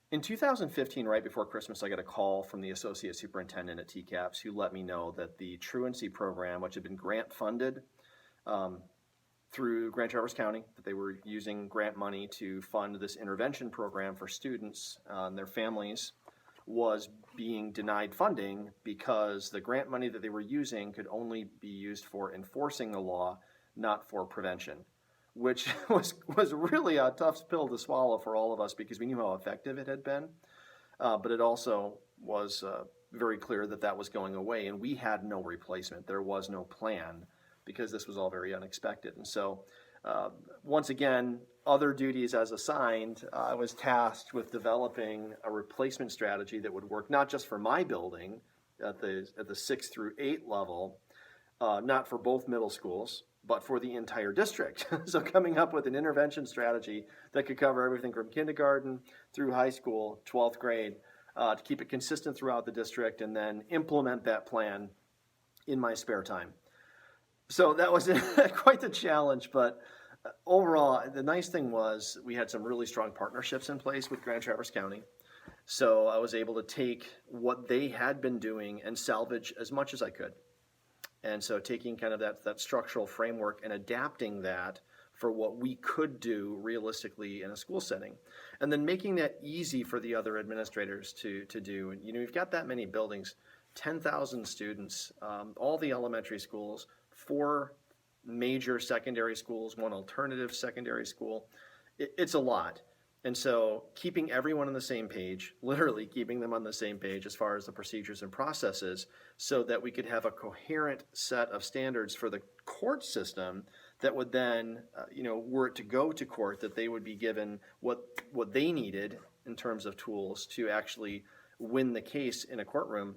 In 2015, right before Christmas, I got a call from the associate superintendent at TCAPS who let me know that the Truancy program, which had been grant funded um, through Grand Traverse County, that they were using grant money to fund this intervention program for students and their families, was being denied funding because the grant money that they were using could only be used for enforcing the law, not for prevention, which was really a tough pill to swallow for all of us because we knew how effective it had been. But it also was very clear that that was going away, and we had no replacement. There was no plan because this was all very unexpected. And so, once again, other duties as assigned, I was tasked with developing a replacement strategy that would work not just for my building at the 6 through 8 level, not for both middle schools, but for the entire district. So coming up with an intervention strategy that could cover everything from kindergarten through high school, 12th grade, to keep it consistent throughout the district and then implement that plan in my spare time. So that was quite the challenge, but overall, the nice thing was we had some really strong partnerships in place with Grand Traverse County. So I was able to take what they had been doing and salvage as much as I could. And so taking kind of that structural framework and adapting that for what we could do realistically in a school setting. And then making that easy for the other administrators to do. And, you've got that many buildings, 10,000 students, all the elementary schools, 4 major secondary schools, 1 alternative secondary school. It's a lot. And so keeping everyone on the same page, literally keeping them on the same page as far as the procedures and processes, so that we could have a coherent set of standards for the court system that would then, were it to go to court, that they would be given what they needed in terms of tools to actually win the case in a courtroom.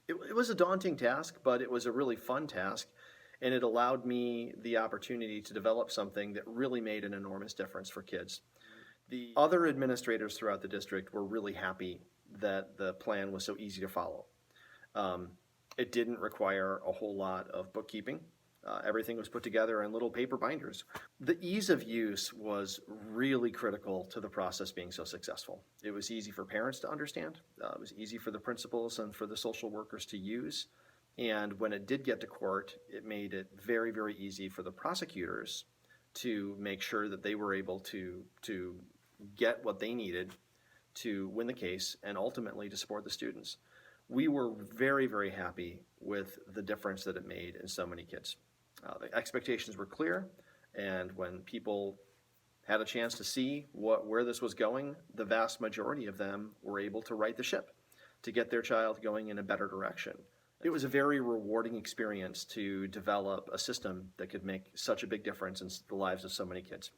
It was a daunting task, but it was a really fun task. And it allowed me the opportunity to develop something that really made an enormous difference for kids. The other administrators throughout the district were really happy that the plan was so easy to follow. It didn't require a whole lot of bookkeeping. Everything was put together in little paper binders. The ease of use was really critical to the process being so successful. It was easy for parents to understand. It was easy for the principals and for the social workers to use. And when it did get to court, it made it very, very easy for the prosecutors to make sure that they were able to get what they needed to win the case and ultimately to support the students. We were very, very happy with the difference that it made in so many kids. The expectations were clear, and when people had a chance to see where this was going, the vast majority of them were able to right the ship to get their child going in a better direction. It was a very rewarding experience to develop a system that could make such a big difference in the lives of so many kids.